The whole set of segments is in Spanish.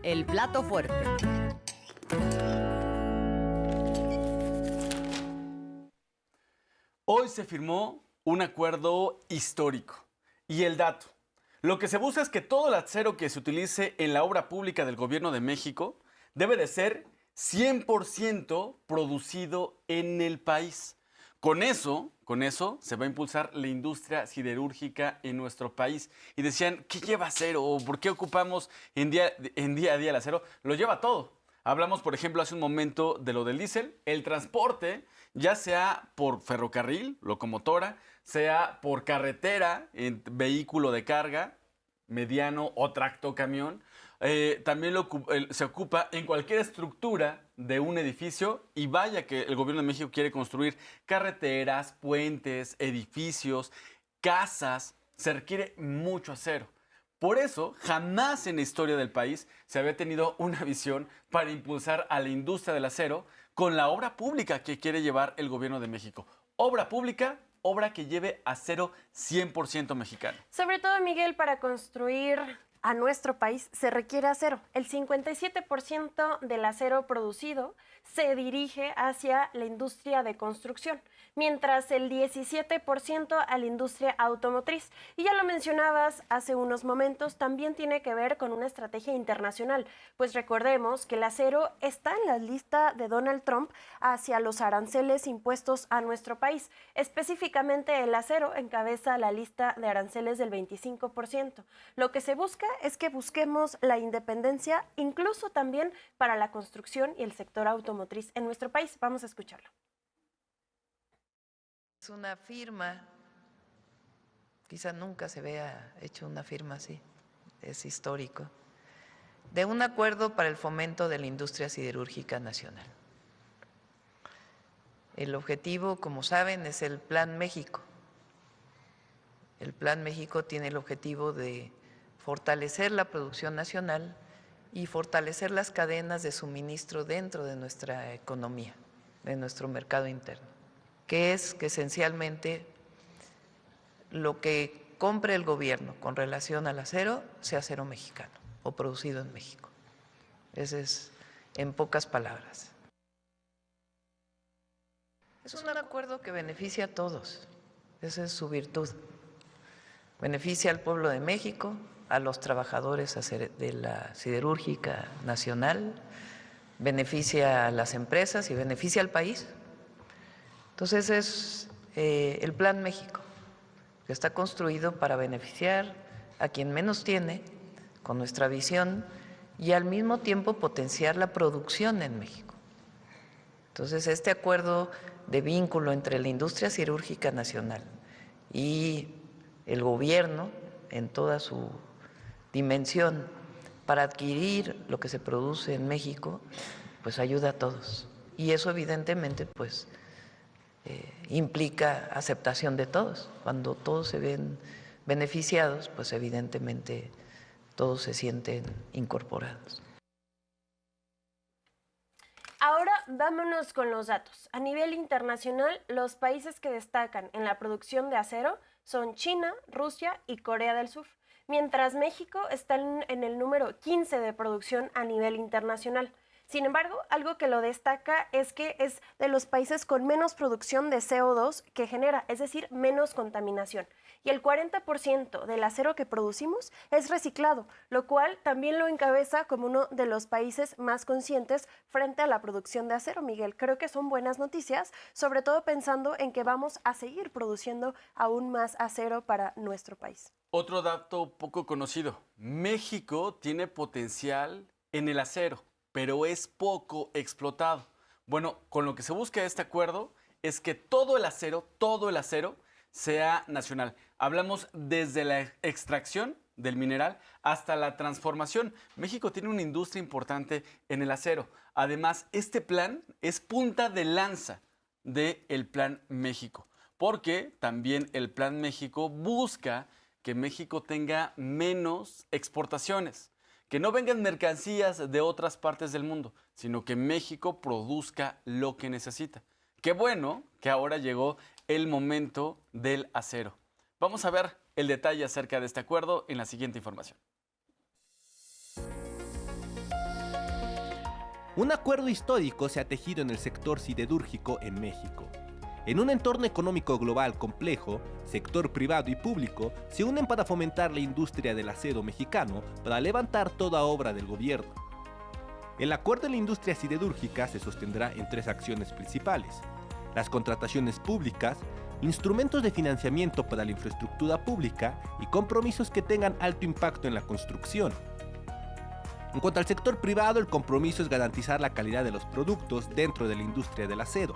el plato fuerte. Hoy se firmó un acuerdo histórico. Y el dato, lo que se busca es que todo el acero que se utilice en la obra pública del Gobierno de México debe de ser 100% producido en el país. Con eso se va a impulsar la industria siderúrgica en nuestro país. Y decían, ¿qué lleva acero? ¿O por qué ocupamos en día a día el acero? Lo lleva todo. Hablamos, por ejemplo, hace un momento de lo del diésel, el transporte, ya sea por ferrocarril, locomotora, sea por carretera, en vehículo de carga, mediano o tractocamión, también se ocupa en cualquier estructura de un edificio y vaya que el Gobierno de México quiere construir carreteras, puentes, edificios, casas, se requiere mucho acero. Por eso, jamás en la historia del país se había tenido una visión para impulsar a la industria del acero con la obra pública que quiere llevar el Gobierno de México. Obra pública, obra que lleve acero 100% mexicano. Sobre todo, Miguel, para construir a nuestro país se requiere acero. El 57% del acero producido se dirige hacia la industria de construcción, mientras el 17% a la industria automotriz. Y ya lo mencionabas hace unos momentos, también tiene que ver con una estrategia internacional, pues recordemos que el acero está en la lista de Donald Trump hacia los aranceles impuestos a nuestro país. Específicamente el acero encabeza la lista de aranceles del 25%. Lo que se busca es que busquemos la independencia, incluso también para la construcción y el sector automotriz en nuestro país. Vamos a escucharlo. Es una firma, quizá nunca se vea hecho una firma así, es histórico, de un acuerdo para el fomento de la industria siderúrgica nacional. El objetivo, como saben, es el Plan México. El Plan México tiene el objetivo de fortalecer la producción nacional y fortalecer las cadenas de suministro dentro de nuestra economía, de nuestro mercado interno, que es que esencialmente lo que compre el gobierno con relación al acero sea acero mexicano o producido en México. Ese es en pocas palabras. Es un acuerdo que beneficia a todos, esa es su virtud. Beneficia al pueblo de México, a los trabajadores de la siderúrgica nacional, beneficia a las empresas y beneficia al país. Entonces es el Plan México, que está construido para beneficiar a quien menos tiene, con nuestra visión, y al mismo tiempo potenciar la producción en México. Entonces este acuerdo de vínculo entre la industria siderúrgica nacional y el gobierno en toda su dimensión para adquirir lo que se produce en México, pues ayuda a todos. Y eso evidentemente pues implica aceptación de todos. Cuando todos se ven beneficiados, pues evidentemente todos se sienten incorporados. Ahora vámonos con los datos. A nivel internacional, los países que destacan en la producción de acero son China, Rusia y Corea del Sur, mientras México está en el número 15 de producción a nivel internacional. Sin embargo, algo que lo destaca es que es de los países con menos producción de CO2 que genera, es decir, menos contaminación. Y el 40% del acero que producimos es reciclado, lo cual también lo encabeza como uno de los países más conscientes frente a la producción de acero, Miguel. Creo que son buenas noticias, sobre todo pensando en que vamos a seguir produciendo aún más acero para nuestro país. Otro dato poco conocido, México tiene potencial en el acero, pero es poco explotado. Bueno, con lo que se busca este acuerdo es que todo el acero sea nacional. Hablamos desde la extracción del mineral hasta la transformación. México tiene una industria importante en el acero. Además, este plan es punta de lanza del Plan México, porque también el Plan México busca que México tenga menos exportaciones, que no vengan mercancías de otras partes del mundo, sino que México produzca lo que necesita. Qué bueno que ahora llegó el momento del acero. Vamos a ver el detalle acerca de este acuerdo en la siguiente información. Un acuerdo histórico se ha tejido en el sector siderúrgico en México. En un entorno económico global complejo, sector privado y público se unen para fomentar la industria del acero mexicano para levantar toda obra del gobierno. El acuerdo de la industria siderúrgica se sostendrá en 3 acciones principales: las contrataciones públicas, instrumentos de financiamiento para la infraestructura pública y compromisos que tengan alto impacto en la construcción. En cuanto al sector privado, el compromiso es garantizar la calidad de los productos dentro de la industria del acero,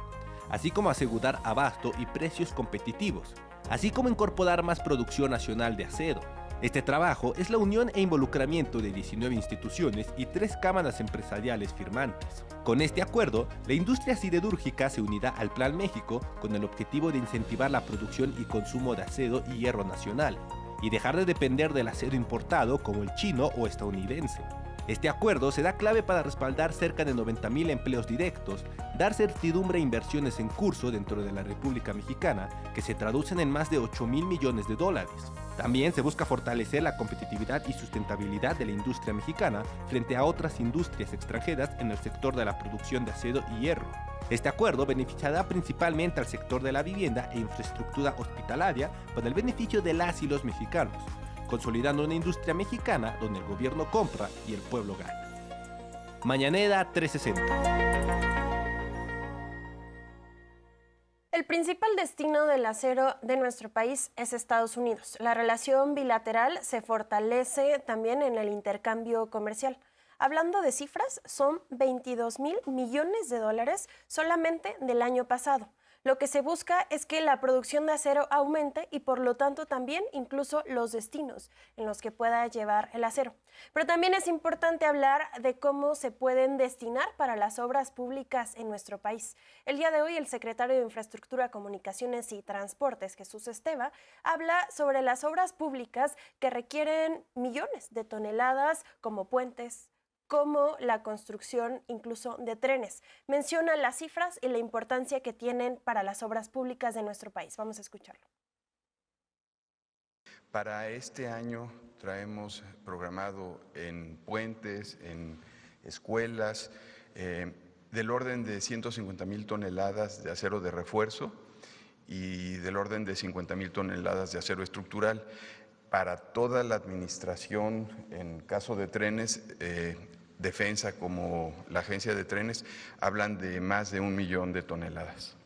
así como asegurar abasto y precios competitivos, así como incorporar más producción nacional de acero. Este trabajo es la unión e involucramiento de 19 instituciones y 3 cámaras empresariales firmantes. Con este acuerdo, la industria siderúrgica se unirá al Plan México con el objetivo de incentivar la producción y consumo de acero y hierro nacional, y dejar de depender del acero importado como el chino o estadounidense. Este acuerdo será clave para respaldar cerca de 90,000 empleos directos, dar certidumbre a inversiones en curso dentro de la República Mexicana, que se traducen en más de 8,000 millones de dólares. También se busca fortalecer la competitividad y sustentabilidad de la industria mexicana frente a otras industrias extranjeras en el sector de la producción de acero y hierro. Este acuerdo beneficiará principalmente al sector de la vivienda e infraestructura hospitalaria para el beneficio de las y los mexicanos, consolidando una industria mexicana donde el gobierno compra y el pueblo gana. Mañanera 360. El principal destino del acero de nuestro país es Estados Unidos. La relación bilateral se fortalece también en el intercambio comercial. Hablando de cifras, son 22,000 millones de dólares solamente del año pasado. Lo que se busca es que la producción de acero aumente y por lo tanto también incluso los destinos en los que pueda llevar el acero. Pero también es importante hablar de cómo se pueden destinar para las obras públicas en nuestro país. El día de hoy el secretario de Infraestructura, Comunicaciones y Transportes, Jesús Esteva, habla sobre las obras públicas que requieren millones de toneladas como puentes, como la construcción incluso de trenes. Menciona las cifras y la importancia que tienen para las obras públicas de nuestro país. Vamos a escucharlo. Para este año traemos programado en puentes, en escuelas, del orden de 150,000 toneladas de acero de refuerzo y del orden de 50,000 toneladas de acero estructural. Para toda la administración, en caso de trenes, Defensa como la agencia de trenes, hablan de más de 1,000,000 de toneladas.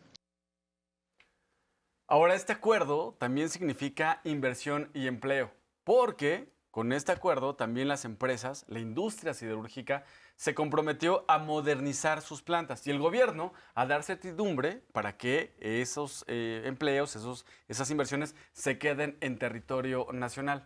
Ahora, este acuerdo también significa inversión y empleo, porque con este acuerdo también las empresas, la industria siderúrgica, se comprometió a modernizar sus plantas y el gobierno a dar certidumbre para que esos empleos, esas inversiones se queden en territorio nacional.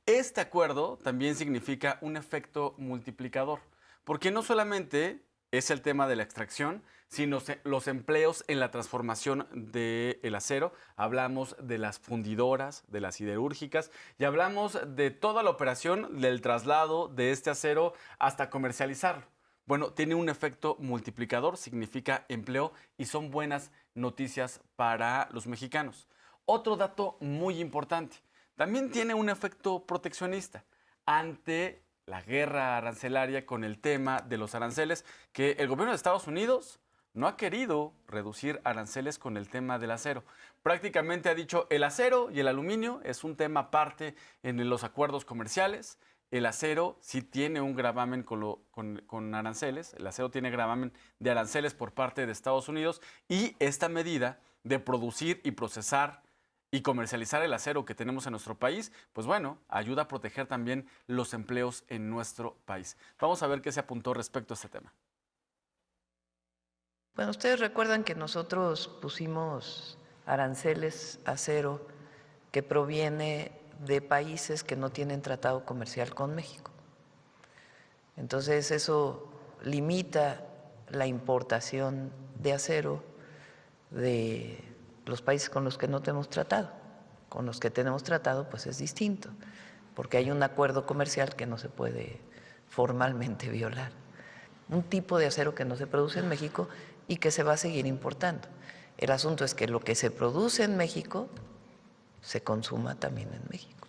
Este acuerdo también significa un efecto multiplicador, porque no solamente es el tema de la extracción, sino los empleos en la transformación del acero. Hablamos de las fundidoras, de las siderúrgicas y hablamos de toda la operación del traslado de este acero hasta comercializarlo. Bueno, tiene un efecto multiplicador, significa empleo y son buenas noticias para los mexicanos. Otro dato muy importante. También tiene un efecto proteccionista ante la guerra arancelaria con el tema de los aranceles, que el gobierno de Estados Unidos no ha querido reducir aranceles con el tema del acero. Prácticamente ha dicho el acero y el aluminio es un tema aparte en los acuerdos comerciales. El acero sí tiene un gravamen con aranceles, el acero tiene gravamen de aranceles por parte de Estados Unidos y esta medida de producir y procesar y comercializar el acero que tenemos en nuestro país, pues bueno, ayuda a proteger también los empleos en nuestro país. Vamos a ver qué se apuntó respecto a este tema. Bueno, ustedes recuerdan que nosotros pusimos aranceles a acero que proviene de países que no tienen tratado comercial con México. Entonces eso limita la importación de acero de los países con los que no tenemos tratado. Con los que tenemos tratado, pues es distinto, porque hay un acuerdo comercial que no se puede formalmente violar. Un tipo de acero que no se produce en México y que se va a seguir importando. El asunto es que lo que se produce en México se consuma también en México.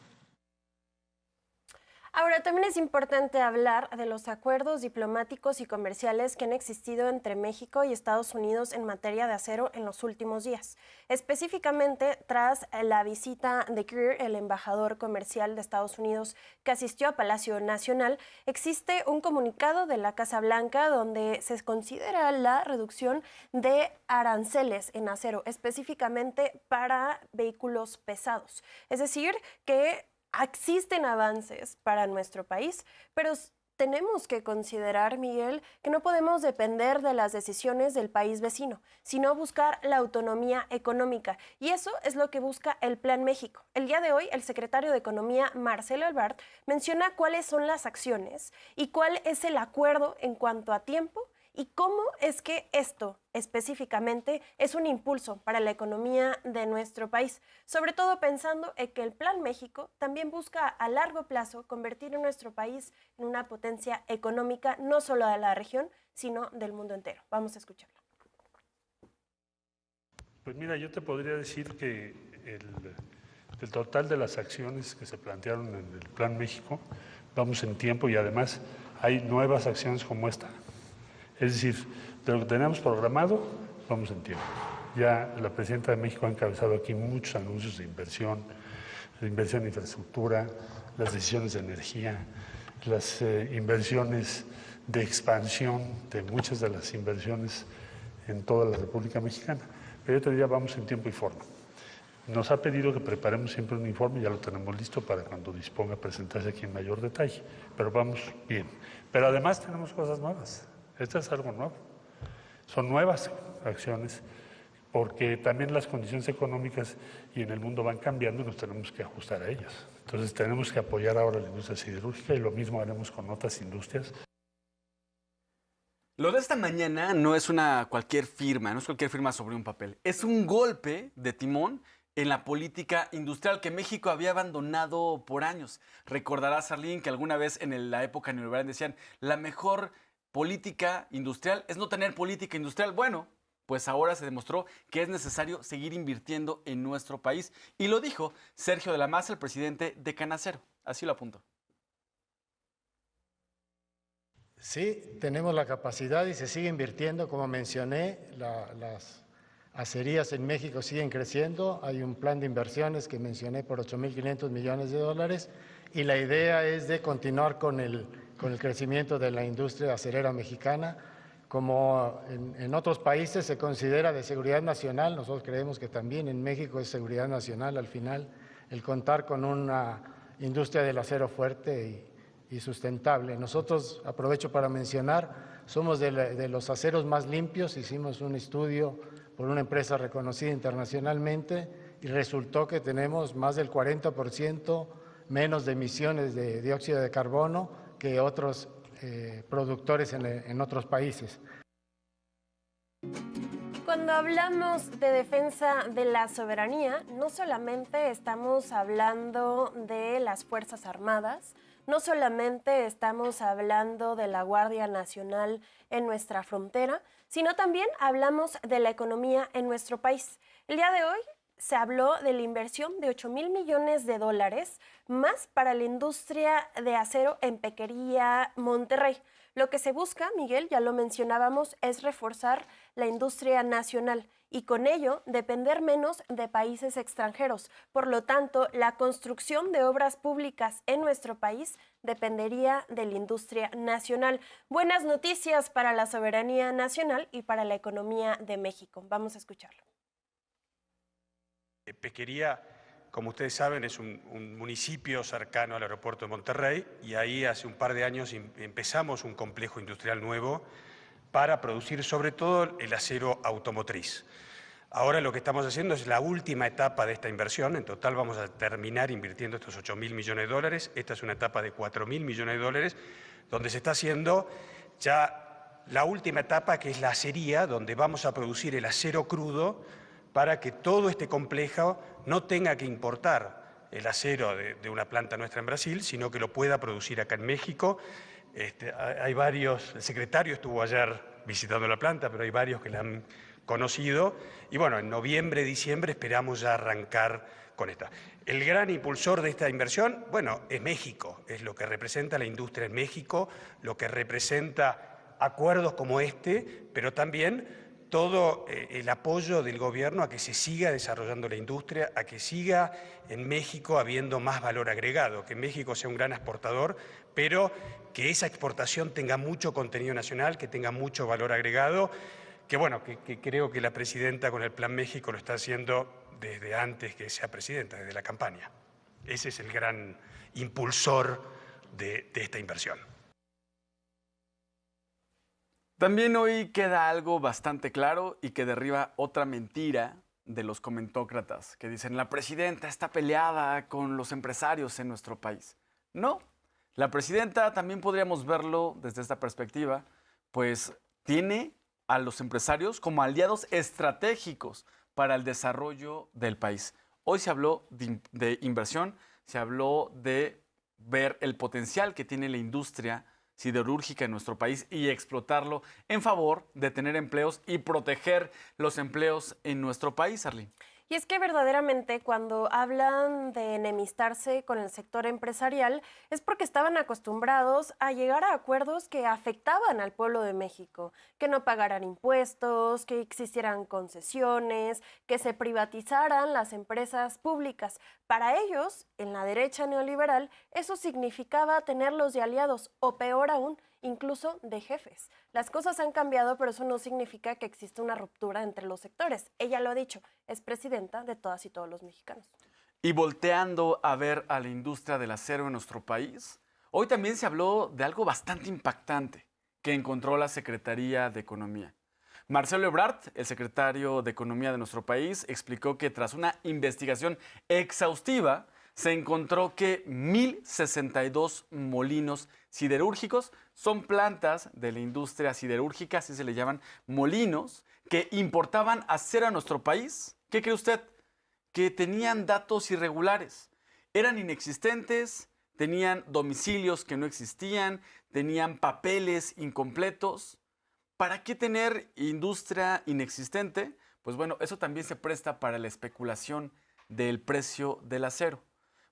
Ahora, también es importante hablar de los acuerdos diplomáticos y comerciales que han existido entre México y Estados Unidos en materia de acero en los últimos días. Específicamente, tras la visita de Greer, el embajador comercial de Estados Unidos que asistió a Palacio Nacional, existe un comunicado de la Casa Blanca donde se considera la reducción de aranceles en acero, específicamente para vehículos pesados. Es decir, que existen avances para nuestro país, pero tenemos que considerar, Miguel, que no podemos depender de las decisiones del país vecino, sino buscar la autonomía económica. Y eso es lo que busca el Plan México. El día de hoy, el secretario de Economía, Marcelo Ebrard, menciona cuáles son las acciones y cuál es el acuerdo en cuanto a tiempo y cómo es que esto específicamente es un impulso para la economía de nuestro país, sobre todo pensando en que el Plan México también busca a largo plazo convertir a nuestro país en una potencia económica no solo de la región, sino del mundo entero. Vamos a escucharlo. Pues mira, yo te podría decir que el total de las acciones que se plantearon en el Plan México, vamos en tiempo y además hay nuevas acciones como esta. Es decir, de lo que tenemos programado, vamos en tiempo. Ya la presidenta de México ha encabezado aquí muchos anuncios de inversión en infraestructura, las decisiones de energía, las inversiones de expansión de muchas de las inversiones en toda la República Mexicana. Pero yo te diría, vamos en tiempo y forma. Nos ha pedido que preparemos siempre un informe, ya lo tenemos listo para cuando disponga a presentarse aquí en mayor detalle, pero vamos bien. Pero además tenemos cosas nuevas. Esto es algo nuevo. Son nuevas acciones porque también las condiciones económicas y en el mundo van cambiando y nos tenemos que ajustar a ellas. Entonces tenemos que apoyar ahora la industria siderúrgica y lo mismo haremos con otras industrias. Lo de esta mañana no es cualquier firma, no es cualquier firma sobre un papel. Es un golpe de timón en la política industrial que México había abandonado por años. Recordarás, Arlene, que alguna vez en la época neoliberal decían la mejor política industrial es no tener política industrial. Bueno, pues ahora se demostró que es necesario seguir invirtiendo en nuestro país. Y lo dijo Sergio de la Maza, el presidente de Canacero. Así lo apuntó. Sí, tenemos la capacidad y se sigue invirtiendo. Como mencioné, las acerías en México siguen creciendo. Hay un plan de inversiones que mencioné por 8.500 millones de dólares y la idea es de continuar con el crecimiento de la industria acerera mexicana. Como en otros países se considera de seguridad nacional, nosotros creemos que también en México es seguridad nacional al final, el contar con una industria del acero fuerte y sustentable. Nosotros, aprovecho para mencionar, somos de los aceros más limpios. Hicimos un estudio por una empresa reconocida internacionalmente y resultó que tenemos más del 40% menos de emisiones de dióxido de carbono que otros productores en otros países. Cuando hablamos de defensa de la soberanía, no solamente estamos hablando de las Fuerzas Armadas, no solamente estamos hablando de la Guardia Nacional en nuestra frontera, sino también hablamos de la economía en nuestro país. El día de hoy se habló de la inversión de 8,000 millones de dólares más para la industria de acero en Pequería, Monterrey. Lo que se busca, Miguel, ya lo mencionábamos, es reforzar la industria nacional y con ello depender menos de países extranjeros. Por lo tanto, la construcción de obras públicas en nuestro país dependería de la industria nacional. Buenas noticias para la soberanía nacional y para la economía de México. Vamos a escucharlo. Pequería, como ustedes saben, es un municipio cercano al aeropuerto de Monterrey y ahí hace un par de años empezamos un complejo industrial nuevo para producir sobre todo el acero automotriz. Ahora lo que estamos haciendo es la última etapa de esta inversión. En total vamos a terminar invirtiendo estos 8,000 millones de dólares. Esta es una etapa de 4,000 millones de dólares, donde se está haciendo ya la última etapa, que es la acería, donde vamos a producir el acero crudo para que todo este complejo no tenga que importar el acero de una planta nuestra en Brasil, sino que lo pueda producir acá en México. Hay varios, el secretario estuvo ayer visitando la planta, pero hay varios que la han conocido. Y bueno, en noviembre, diciembre esperamos ya arrancar con esta. El gran impulsor de esta inversión, bueno, es México, es lo que representa la industria en México, lo que representa acuerdos como este, pero también todo el apoyo del gobierno a que se siga desarrollando la industria, a que siga en México habiendo más valor agregado, que México sea un gran exportador, pero que esa exportación tenga mucho contenido nacional, que tenga mucho valor agregado, que bueno, que creo que la presidenta con el Plan México lo está haciendo desde antes que sea presidenta, desde la campaña. Ese es el gran impulsor de esta inversión. También hoy queda algo bastante claro y que derriba otra mentira de los comentócratas que dicen la presidenta está peleada con los empresarios en nuestro país. No, la presidenta también podríamos verlo desde esta perspectiva, pues tiene a los empresarios como aliados estratégicos para el desarrollo del país. Hoy se habló de inversión, se habló de ver el potencial que tiene la industria siderúrgica en nuestro país y explotarlo en favor de tener empleos y proteger los empleos en nuestro país, Arlene. Y es que verdaderamente cuando hablan de enemistarse con el sector empresarial es porque estaban acostumbrados a llegar a acuerdos que afectaban al pueblo de México, que no pagaran impuestos, que existieran concesiones, que se privatizaran las empresas públicas. Para ellos, en la derecha neoliberal, eso significaba tenerlos de aliados o peor aún, incluso de jefes. Las cosas han cambiado, pero eso no significa que exista una ruptura entre los sectores. Ella lo ha dicho, es presidenta de todas y todos los mexicanos. Y volteando a ver a la industria del acero en nuestro país, hoy también se habló de algo bastante impactante que encontró la Secretaría de Economía. Marcelo Ebrard, el secretario de Economía de nuestro país, explicó que tras una investigación exhaustiva, se encontró que 1,062 molinos siderúrgicos son plantas de la industria siderúrgica, así se le llaman molinos, que importaban acero a nuestro país. ¿Qué cree usted? Que tenían datos irregulares, eran inexistentes, tenían domicilios que no existían, tenían papeles incompletos. ¿Para qué tener industria inexistente? Pues bueno, eso también se presta para la especulación del precio del acero.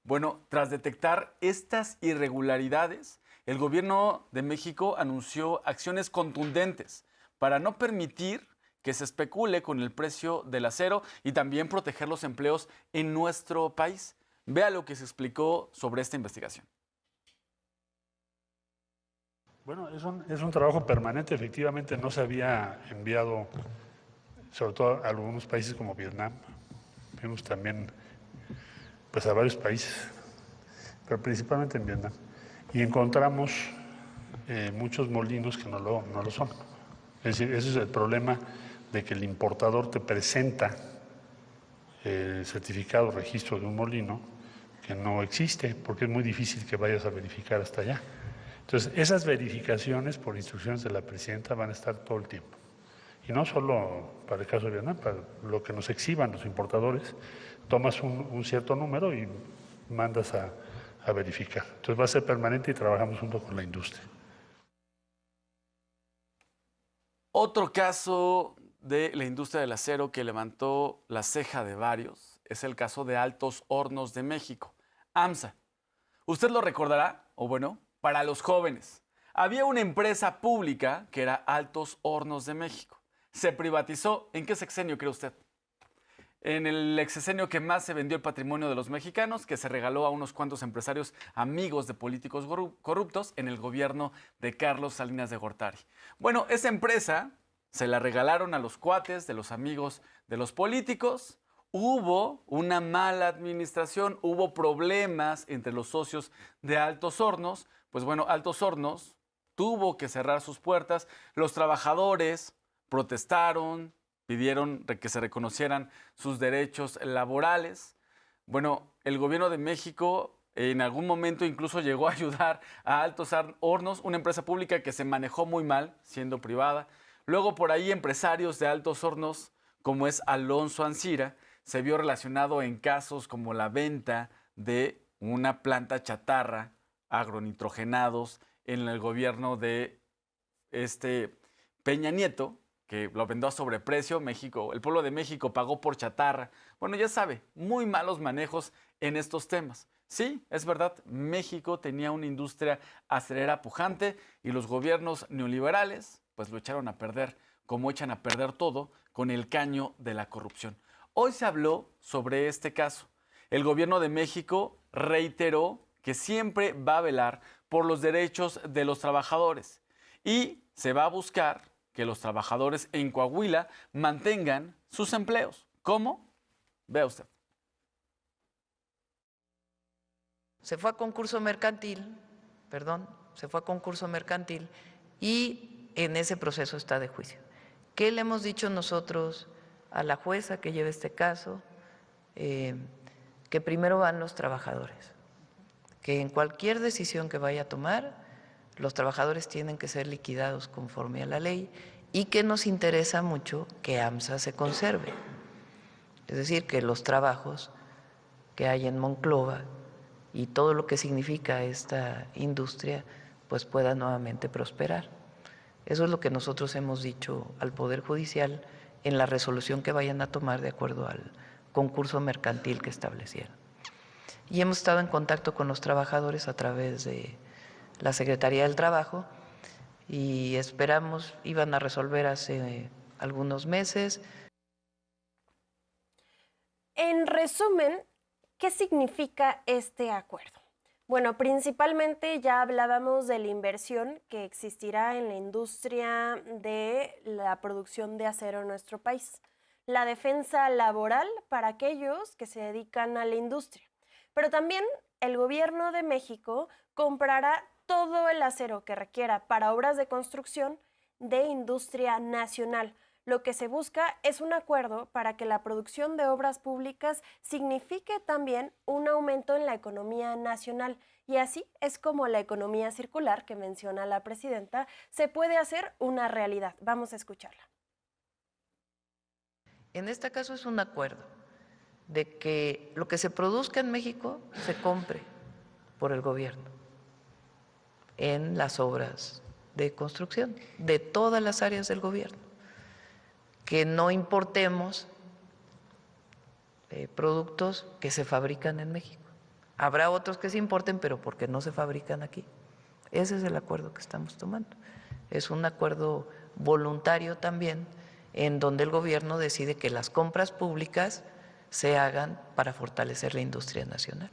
Bueno, tras detectar estas irregularidades, el gobierno de México anunció acciones contundentes para no permitir que se especule con el precio del acero y también proteger los empleos en nuestro país. Vea lo que se explicó sobre esta investigación. Bueno, es un trabajo permanente. Efectivamente, no se había enviado, sobre todo a algunos países como Vietnam. Vimos también pues, a varios países, pero principalmente en Vietnam. Y encontramos muchos molinos que no lo son. Es decir, ese es el problema de que el importador te presenta el certificado, registro de un molino que no existe, porque es muy difícil que vayas a verificar hasta allá. Entonces, esas verificaciones por instrucciones de la presidenta van a estar todo el tiempo. Y no solo para el caso de Vietnam, para lo que nos exhiban los importadores, tomas un cierto número y mandas a verificar. Entonces va a ser permanente y trabajamos junto con la industria. Otro caso de la industria del acero que levantó la ceja de varios es el caso de Altos Hornos de México, AMSA. Usted lo recordará, o bueno, para los jóvenes. Había una empresa pública que era Altos Hornos de México. Se privatizó. ¿En qué sexenio cree usted? En el sexenio que más se vendió el patrimonio de los mexicanos, que se regaló a unos cuantos empresarios amigos de políticos corruptos en el gobierno de Carlos Salinas de Gortari. Bueno, esa empresa se la regalaron a los cuates de los amigos de los políticos. Hubo una mala administración, hubo problemas entre los socios de Altos Hornos. Pues bueno, Altos Hornos tuvo que cerrar sus puertas. Los trabajadores protestaron, pidieron que se reconocieran sus derechos laborales. Bueno, el gobierno de México en algún momento incluso llegó a ayudar a Altos Hornos, una empresa pública que se manejó muy mal, siendo privada. Luego por ahí empresarios de Altos Hornos, como es Alonso Ancira, se vio relacionado en casos como la venta de una planta chatarra, agronitrogenados, en el gobierno de Peña Nieto, que lo vendió a sobreprecio. México, el pueblo de México pagó por chatarra. Bueno, ya sabe, muy malos manejos en estos temas. Sí, es verdad, México tenía una industria acerera pujante y los gobiernos neoliberales pues lo echaron a perder, como echan a perder todo con el caño de la corrupción. Hoy se habló sobre este caso. El gobierno de México reiteró que siempre va a velar por los derechos de los trabajadores y se va a buscar que los trabajadores en Coahuila mantengan sus empleos. ¿Cómo? Vea usted. Se fue a concurso mercantil y en ese proceso está de juicio. ¿Qué le hemos dicho nosotros a la jueza que lleva este caso? Que primero van los trabajadores, que en cualquier decisión que vaya a tomar, los trabajadores tienen que ser liquidados conforme a la ley y que nos interesa mucho que AMSA se conserve. Es decir, que los trabajos que hay en Monclova y todo lo que significa esta industria pues pueda nuevamente prosperar. Eso es lo que nosotros hemos dicho al Poder Judicial en la resolución que vayan a tomar de acuerdo al concurso mercantil que establecieron. Y hemos estado en contacto con los trabajadores a través de la Secretaría del Trabajo y esperamos, iban a resolver hace algunos meses. En resumen, ¿qué significa este acuerdo? Bueno, principalmente ya hablábamos de la inversión que existirá en la industria de la producción de acero en nuestro país, la defensa laboral para aquellos que se dedican a la industria, pero también el gobierno de México comprará todo el acero que requiera para obras de construcción de industria nacional. Lo que se busca es un acuerdo para que la producción de obras públicas signifique también un aumento en la economía nacional y así es como la economía circular que menciona la presidenta se puede hacer una realidad. Vamos a escucharla. En este caso es un acuerdo de que lo que se produzca en México se compre por el gobierno en las obras de construcción de todas las áreas del gobierno. Que no importemos productos que se fabrican en México. Habrá otros que se importen, pero porque no se fabrican aquí. Ese es el acuerdo que estamos tomando. Es un acuerdo voluntario también, en donde el gobierno decide que las compras públicas se hagan para fortalecer la industria nacional.